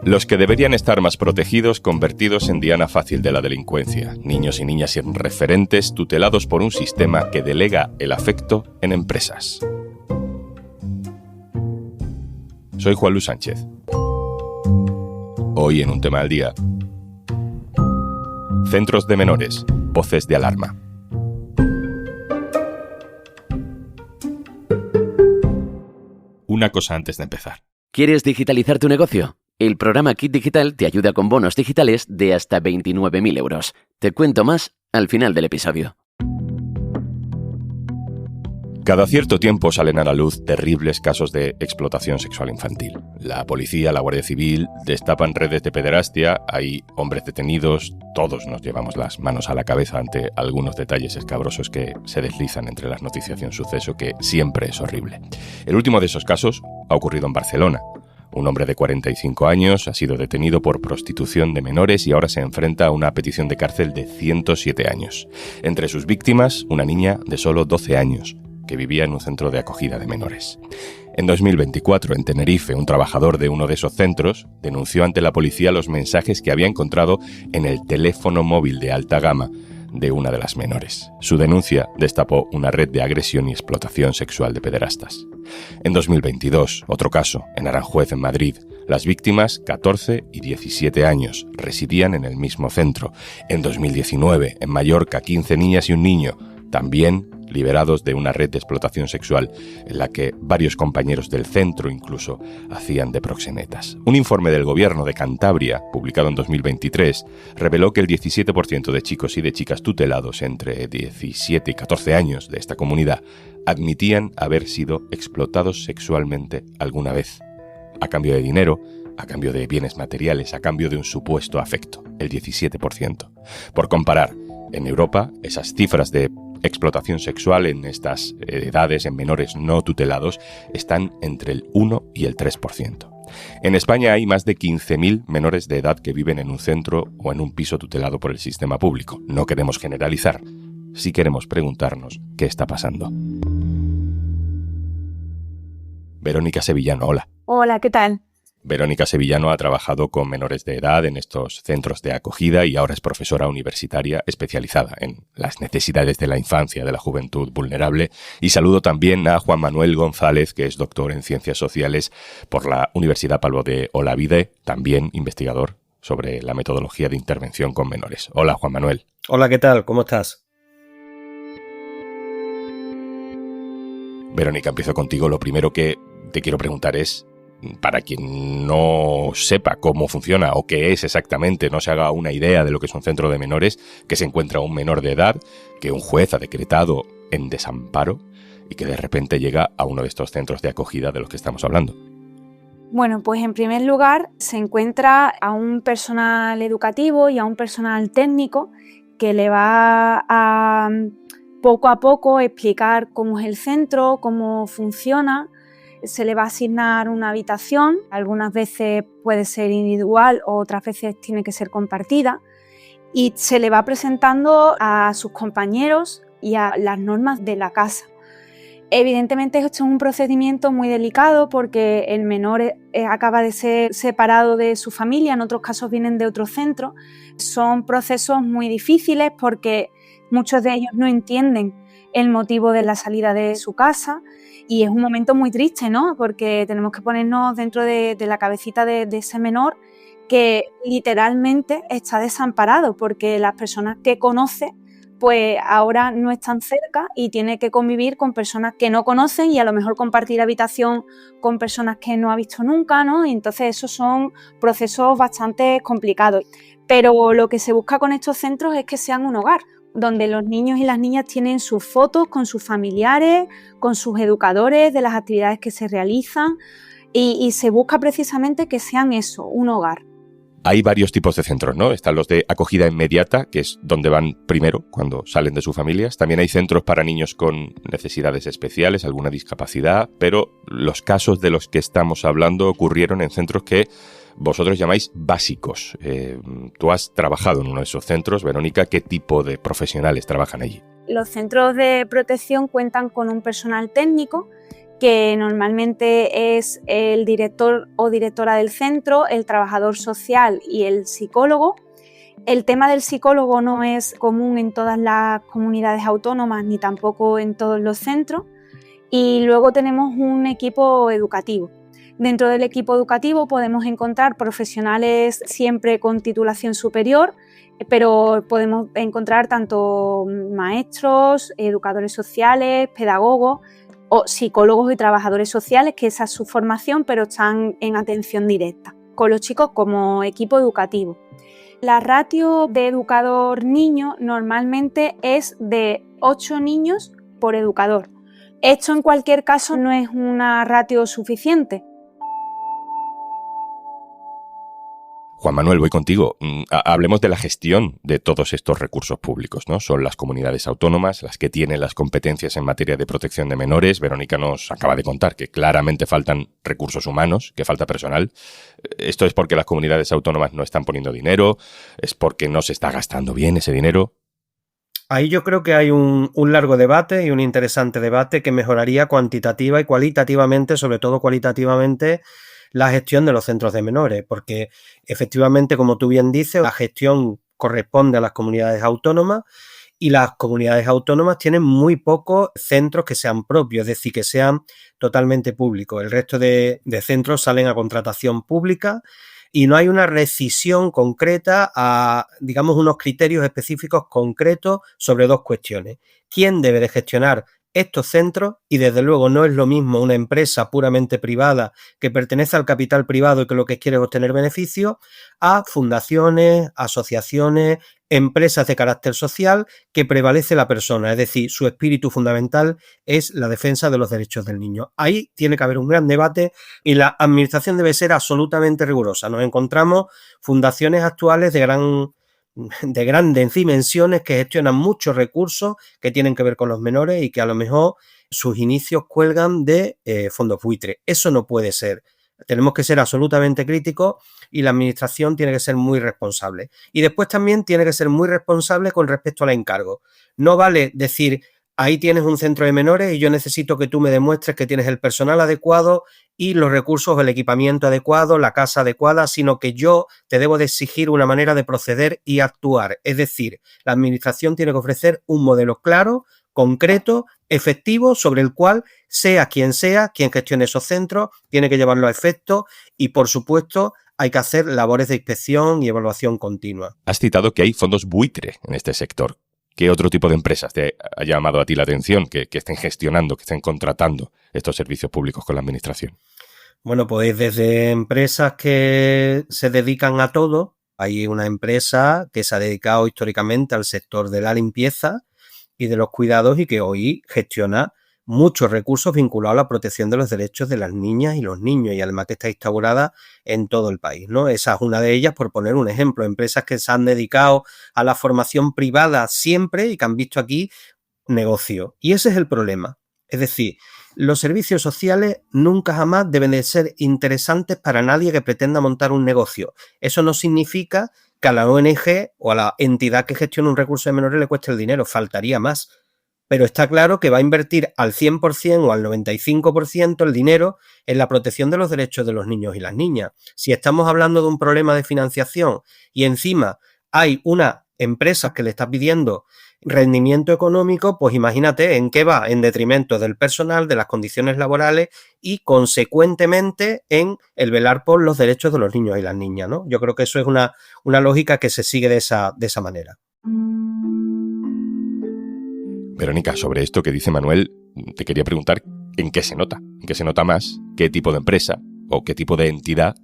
Los que deberían estar más protegidos, convertidos en diana fácil de la delincuencia. Niños y niñas sin referentes, tutelados por un sistema que delega el afecto en empresas. Soy Juan Luis Sánchez. Hoy en Un Tema al Día. Centros de menores, voces de alarma. Una cosa antes de empezar. ¿Quieres digitalizar tu negocio? El programa Kit Digital te ayuda con bonos digitales de hasta 29.000 euros. Te cuento más al final del episodio. Cada cierto tiempo salen a la luz terribles casos de explotación sexual infantil. La policía, la Guardia Civil destapan redes de pederastia, hay hombres detenidos, todos nos llevamos las manos a la cabeza ante algunos detalles escabrosos que se deslizan entre las noticias de un suceso que siempre es horrible. El último de esos casos ha ocurrido en Barcelona. Un hombre de 45 años ha sido detenido por prostitución de menores y ahora se enfrenta a una petición de cárcel de 107 años. Entre sus víctimas, una niña de solo 12 años, que vivía en un centro de acogida de menores. En 2024, en Tenerife, un trabajador de uno de esos centros denunció ante la policía los mensajes que había encontrado en el teléfono móvil de alta gama de una de las menores. Su denuncia destapó una red de agresión y explotación sexual de pederastas. En 2022, otro caso, en Aranjuez, en Madrid. Las víctimas, 14 y 17 años, residían en el mismo centro. En 2019, en Mallorca, 15 niñas y un niño, también liberados de una red de explotación sexual en la que varios compañeros del centro incluso hacían de proxenetas. Un informe del Gobierno de Cantabria, publicado en 2023, reveló que el 17% de chicos y de chicas tutelados entre 17 y 14 años de esta comunidad admitían haber sido explotados sexualmente alguna vez, a cambio de dinero, a cambio de bienes materiales, a cambio de un supuesto afecto, el 17%. Por comparar, en Europa, esas cifras de explotación sexual en estas edades, en menores no tutelados, están entre el 1 y el 3%. En España hay más de 15.000 menores de edad que viven en un centro o en un piso tutelado por el sistema público. No queremos generalizar, sí queremos preguntarnos qué está pasando. Verónica Sevillano, hola. Hola, ¿qué tal? Verónica Sevillano ha trabajado con menores de edad en estos centros de acogida y ahora es profesora universitaria especializada en las necesidades de la infancia, de la juventud vulnerable. Y saludo también a Juan Manuel González, que es doctor en Ciencias Sociales por la Universidad Pablo de Olavide, también investigador sobre la metodología de intervención con menores. Hola, Juan Manuel. Hola, ¿qué tal? ¿Cómo estás? Verónica, empiezo contigo. Lo primero que te quiero preguntar es, para quien no sepa cómo funciona o qué es exactamente, no se haga una idea de lo que es un centro de menores, que se encuentra un menor de edad que un juez ha decretado en desamparo y que de repente llega a uno de estos centros de acogida de los que estamos hablando. Bueno, pues en primer lugar se encuentra a un personal educativo y a un personal técnico que le va a poco a poco explicar cómo es el centro, cómo funciona. Se le va a asignar una habitación, algunas veces puede ser individual o otras veces tiene que ser compartida, y se le va presentando a sus compañeros y a las normas de la casa. Evidentemente esto es un procedimiento muy delicado porque el menor acaba de ser separado de su familia, en otros casos vienen de otro centro. Son procesos muy difíciles porque muchos de ellos no entienden el motivo de la salida de su casa. Y es un momento muy triste, ¿no? Porque tenemos que ponernos dentro de la cabecita de ese menor que literalmente está desamparado porque las personas que conoce pues ahora no están cerca y tiene que convivir con personas que no conocen y a lo mejor compartir habitación con personas que no ha visto nunca, ¿no? Y entonces esos son procesos bastante complicados. Pero lo que se busca con estos centros es que sean un hogar, donde los niños y las niñas tienen sus fotos con sus familiares, con sus educadores, de las actividades que se realizan y se busca precisamente que sean eso, un hogar. Hay varios tipos de centros, ¿no? Están los de acogida inmediata, que es donde van primero cuando salen de sus familias. También hay centros para niños con necesidades especiales, alguna discapacidad, pero los casos de los que estamos hablando ocurrieron en centros que vosotros llamáis básicos. Tú has trabajado en uno de esos centros, Verónica. ¿Qué tipo de profesionales trabajan allí? Los centros de protección cuentan con un personal técnico que normalmente es el director o directora del centro, el trabajador social y el psicólogo. El tema del psicólogo no es común en todas las comunidades autónomas ni tampoco en todos los centros. Y luego tenemos un equipo educativo. Dentro del equipo educativo podemos encontrar profesionales siempre con titulación superior, pero podemos encontrar tanto maestros, educadores sociales, pedagogos o psicólogos y trabajadores sociales, que esa es su formación, pero están en atención directa con los chicos como equipo educativo. La ratio de educador niño normalmente es de 8 niños por educador. Esto en cualquier caso no es una ratio suficiente. Juan Manuel, voy contigo. Hablemos de la gestión de todos estos recursos públicos, ¿no? Son las comunidades autónomas las que tienen las competencias en materia de protección de menores. Verónica nos acaba de contar que claramente faltan recursos humanos, que falta personal. ¿Esto es porque las comunidades autónomas no están poniendo dinero? ¿Es porque no se está gastando bien ese dinero? Ahí yo creo que hay un largo debate y un interesante debate que mejoraría cuantitativa y cualitativamente, sobre todo cualitativamente, la gestión de los centros de menores, porque efectivamente, como tú bien dices, la gestión corresponde a las comunidades autónomas y las comunidades autónomas tienen muy pocos centros que sean propios, es decir, que sean totalmente públicos. El resto de centros salen a contratación pública y no hay una rescisión concreta a, digamos, unos criterios específicos concretos sobre dos cuestiones. ¿Quién debe de gestionar estos centros? Y desde luego no es lo mismo una empresa puramente privada que pertenece al capital privado y que lo que quiere es obtener beneficios, a fundaciones, asociaciones, empresas de carácter social que prevalece la persona, es decir, su espíritu fundamental es la defensa de los derechos del niño. Ahí tiene que haber un gran debate y la administración debe ser absolutamente rigurosa. Nos encontramos fundaciones actuales de grandes dimensiones que gestionan muchos recursos que tienen que ver con los menores y que a lo mejor sus inicios cuelgan de fondos buitre. Eso no puede ser. Tenemos que ser absolutamente críticos y la administración tiene que ser muy responsable. Y después también tiene que ser muy responsable con respecto al encargo. No vale decir, ahí tienes un centro de menores y yo necesito que tú me demuestres que tienes el personal adecuado y los recursos, el equipamiento adecuado, la casa adecuada, sino que yo te debo de exigir una manera de proceder y actuar. Es decir, la administración tiene que ofrecer un modelo claro, concreto, efectivo, sobre el cual sea quien gestione esos centros, tiene que llevarlo a efecto y, por supuesto, hay que hacer labores de inspección y evaluación continua. Has citado que hay fondos buitre en este sector. ¿Qué otro tipo de empresas te ha llamado a ti la atención que estén gestionando, que estén contratando estos servicios públicos con la administración? Bueno, pues desde empresas que se dedican a todo. Hay una empresa que se ha dedicado históricamente al sector de la limpieza y de los cuidados y que hoy gestiona muchos recursos vinculados a la protección de los derechos de las niñas y los niños y además que está instaurada en todo el país, ¿no? Esa es una de ellas, por poner un ejemplo, empresas que se han dedicado a la formación privada siempre y que han visto aquí negocio. Y ese es el problema. Es decir, los servicios sociales nunca jamás deben de ser interesantes para nadie que pretenda montar un negocio. Eso no significa que a la ONG o a la entidad que gestiona un recurso de menores le cueste el dinero, faltaría más. Pero está claro que va a invertir al 100% o al 95% el dinero en la protección de los derechos de los niños y las niñas. Si estamos hablando de un problema de financiación y encima hay una empresa que le está pidiendo rendimiento económico, pues imagínate en qué va, en detrimento del personal, de las condiciones laborales y consecuentemente en el velar por los derechos de los niños y las niñas, ¿no? Yo creo que eso es una lógica que se sigue de esa manera. Verónica, sobre esto que dice Manuel, te quería preguntar ¿en qué se nota? ¿En qué se nota más? ¿Qué tipo de empresa o qué tipo de entidad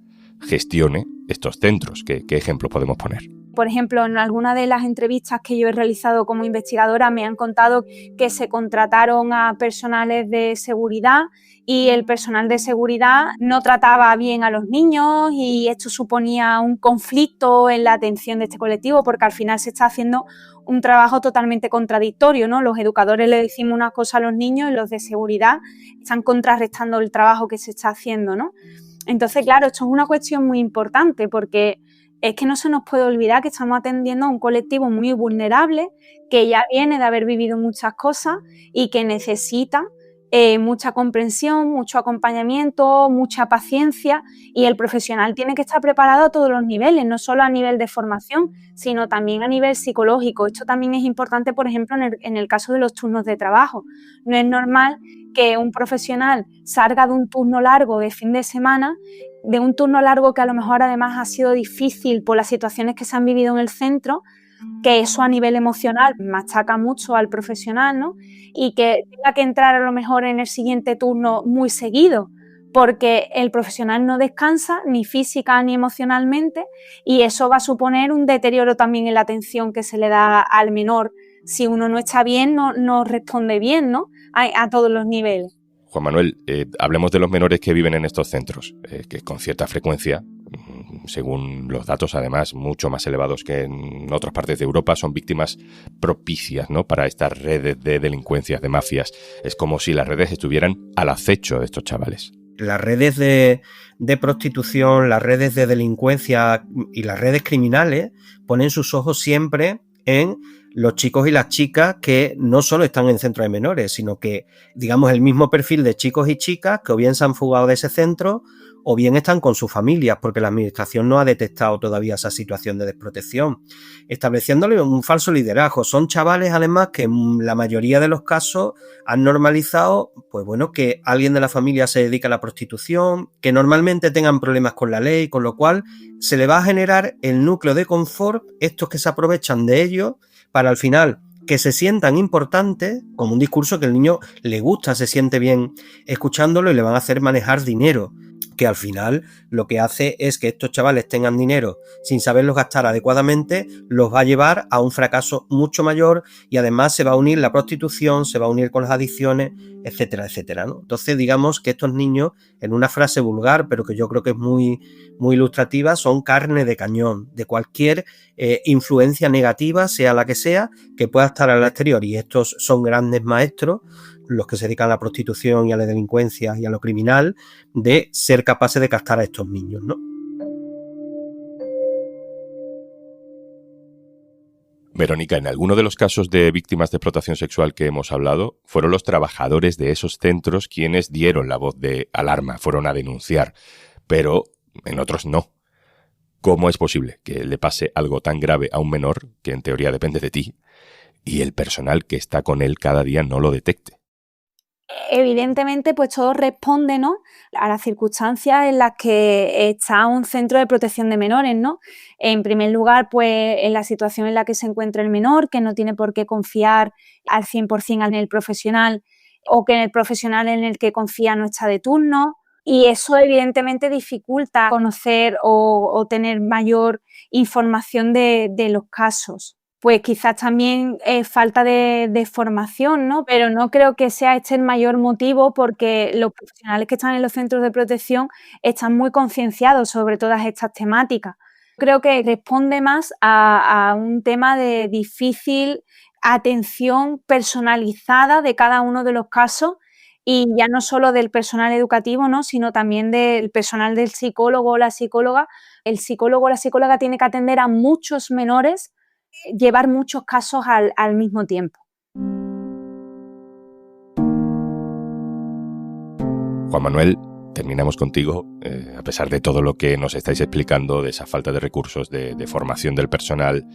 gestione estos centros? ¿Qué ejemplos podemos poner? Por ejemplo, en alguna de las entrevistas que yo he realizado como investigadora me han contado que se contrataron a personales de seguridad y el personal de seguridad no trataba bien a los niños y esto suponía un conflicto en la atención de este colectivo porque al final se está haciendo un trabajo totalmente contradictorio, ¿no? Los educadores le decimos una cosa a los niños y los de seguridad están contrarrestando el trabajo que se está haciendo, ¿no? Entonces, claro, esto es una cuestión muy importante porque es que no se nos puede olvidar que estamos atendiendo a un colectivo muy vulnerable que ya viene de haber vivido muchas cosas y que necesita mucha comprensión, mucho acompañamiento, mucha paciencia, y el profesional tiene que estar preparado a todos los niveles, no solo a nivel de formación, sino también a nivel psicológico. Esto también es importante, por ejemplo, en el caso de los turnos de trabajo. No es normal que un profesional salga de un turno largo de fin de semana, de un turno largo que a lo mejor además ha sido difícil por las situaciones que se han vivido en el centro, que eso a nivel emocional machaca mucho al profesional, ¿no? Y que tenga que entrar a lo mejor en el siguiente turno muy seguido, porque el profesional no descansa ni física ni emocionalmente, y eso va a suponer un deterioro también en la atención que se le da al menor. Si uno no está bien, no responde bien, ¿no? A todos los niveles. Juan Manuel, hablemos de los menores que viven en estos centros, que con cierta frecuencia, según los datos además mucho más elevados que en otras partes de Europa, son víctimas propicias, ¿no?, para estas redes de delincuencias, de mafias. Es como si las redes estuvieran al acecho de estos chavales. Las redes de prostitución, las redes de delincuencia y las redes criminales ponen sus ojos siempre en los chicos y las chicas que no solo están en centros de menores, sino que, digamos, el mismo perfil de chicos y chicas que o bien se han fugado de ese centro o bien están con sus familias, porque la administración no ha detectado todavía esa situación de desprotección, estableciéndole un falso liderazgo. Son chavales, además, que en la mayoría de los casos han normalizado, pues bueno, que alguien de la familia se dedica a la prostitución, que normalmente tengan problemas con la ley, con lo cual se le va a generar el núcleo de confort, estos que se aprovechan de ellos, para al final que se sientan importantes, como un discurso que el niño le gusta, se siente bien escuchándolo, y le van a hacer manejar dinero, que al final lo que hace es que estos chavales tengan dinero sin saberlos gastar adecuadamente, los va a llevar a un fracaso mucho mayor, y además se va a unir la prostitución, se va a unir con las adicciones, etcétera, etcétera, ¿no? Entonces, digamos que estos niños, en una frase vulgar, pero que yo creo que es muy, muy ilustrativa, son carne de cañón de cualquier influencia negativa, sea la que sea, que pueda estar al exterior, y estos son grandes maestros, los que se dedican a la prostitución y a la delincuencia y a lo criminal, de ser capaces de captar a estos niños, ¿no? Verónica, en alguno de los casos de víctimas de explotación sexual que hemos hablado, fueron los trabajadores de esos centros quienes dieron la voz de alarma, fueron a denunciar, pero en otros no. ¿Cómo es posible que le pase algo tan grave a un menor, que en teoría depende de ti, y el personal que está con él cada día no lo detecte? Evidentemente, pues todo responde, ¿no?, a las circunstancias en las que está un centro de protección de menores, ¿no? En primer lugar, pues en la situación en la que se encuentra el menor, que no tiene por qué confiar al 100% en el profesional, o que en el profesional en el que confía no está de turno, y eso evidentemente dificulta conocer o tener mayor información de los casos. Pues quizás también falta de formación, ¿no? Pero no creo que sea este el mayor motivo, porque los profesionales que están en los centros de protección están muy concienciados sobre todas estas temáticas. Creo que responde más a un tema de difícil atención personalizada de cada uno de los casos, y ya no solo del personal educativo, ¿no?, sino también del personal del psicólogo o la psicóloga. El psicólogo o la psicóloga tiene que atender a muchos menores, llevar muchos casos al mismo tiempo. Juan Manuel, terminamos contigo. A pesar de todo lo que nos estáis explicando, de esa falta de recursos, de formación del personal,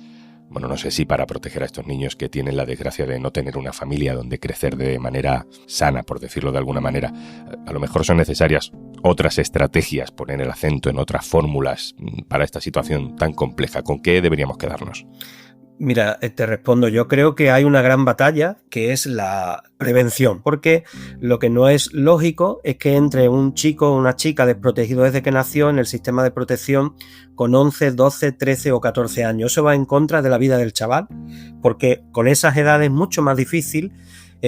bueno, no sé si para proteger a estos niños que tienen la desgracia de no tener una familia donde crecer de manera sana, por decirlo de alguna manera, a lo mejor son necesarias otras estrategias, poner el acento en otras fórmulas para esta situación tan compleja. ¿Con qué deberíamos quedarnos? Mira, te respondo, yo creo que hay una gran batalla que es la prevención, porque lo que no es lógico es que entre un chico o una chica desprotegido desde que nació en el sistema de protección con 11, 12, 13 o 14 años. Eso va en contra de la vida del chaval, porque con esas edades es mucho más difícil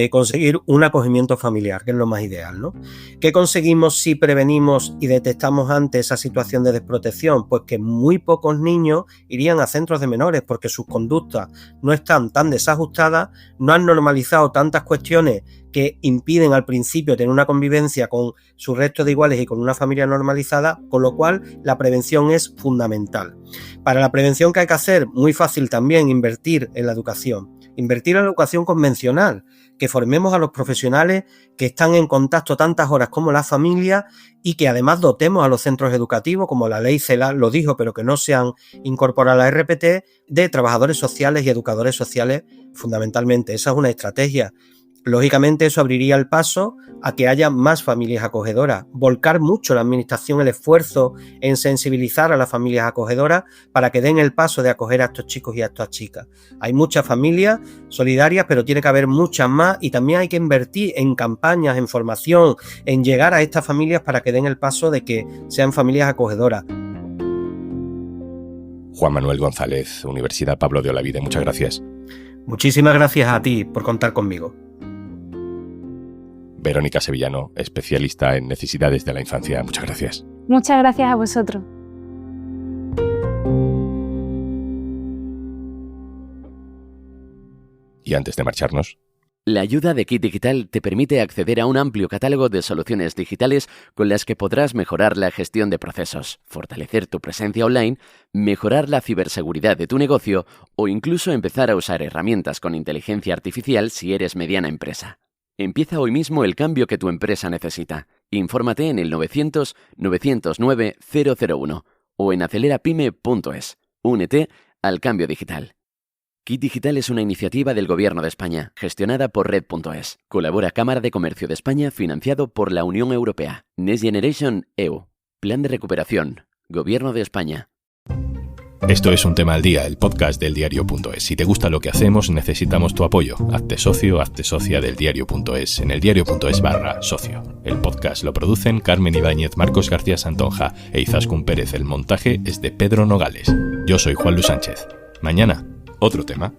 conseguir un acogimiento familiar, que es lo más ideal, ¿no? ¿Qué conseguimos si prevenimos y detectamos antes esa situación de desprotección? Pues que muy pocos niños irían a centros de menores, porque sus conductas no están tan desajustadas, no han normalizado tantas cuestiones que impiden al principio tener una convivencia con su resto de iguales y con una familia normalizada, con lo cual la prevención es fundamental. Para la prevención, ¿qué hay que hacer? Muy fácil también, invertir en la educación. invertir en la educación convencional, que formemos a los profesionales que están en contacto tantas horas como la familia y que además dotemos a los centros educativos, como la ley CELA lo dijo, pero que no se han incorporado a la RPT, de trabajadores sociales y educadores sociales fundamentalmente. Esa es una estrategia. Lógicamente eso abriría el paso a que haya más familias acogedoras, volcar mucho la administración el esfuerzo en sensibilizar a las familias acogedoras para que den el paso de acoger a estos chicos y a estas chicas. Hay muchas familias solidarias, pero tiene que haber muchas más y también hay que invertir en campañas, en formación, en llegar a estas familias para que den el paso de que sean familias acogedoras. Juan Manuel González, Universidad Pablo de Olavide, muchas gracias. Muchísimas gracias a ti por contar conmigo. Verónica Sevillano, especialista en necesidades de la infancia, muchas gracias. Muchas gracias a vosotros. Y antes de marcharnos, la ayuda de Kit Digital te permite acceder a un amplio catálogo de soluciones digitales con las que podrás mejorar la gestión de procesos, fortalecer tu presencia online, mejorar la ciberseguridad de tu negocio o incluso empezar a usar herramientas con inteligencia artificial si eres mediana empresa. Empieza hoy mismo el cambio que tu empresa necesita. Infórmate en el 900-909-001 o en acelerapyme.es. Únete al cambio digital. Kit Digital es una iniciativa del Gobierno de España, gestionada por Red.es. Colabora Cámara de Comercio de España, financiado por la Unión Europea. Next Generation EU. Plan de recuperación. Gobierno de España. Esto es Un Tema al Día, el podcast del diario.es. Si te gusta lo que hacemos, necesitamos tu apoyo. Hazte socio, hazte socia del diario.es en el diario.es/socio. El podcast lo producen Carmen Ibáñez, Marcos García Santonja e Izaskun Pérez. El montaje es de Pedro Nogales. Yo soy Juan Luis Sánchez. Mañana, otro tema.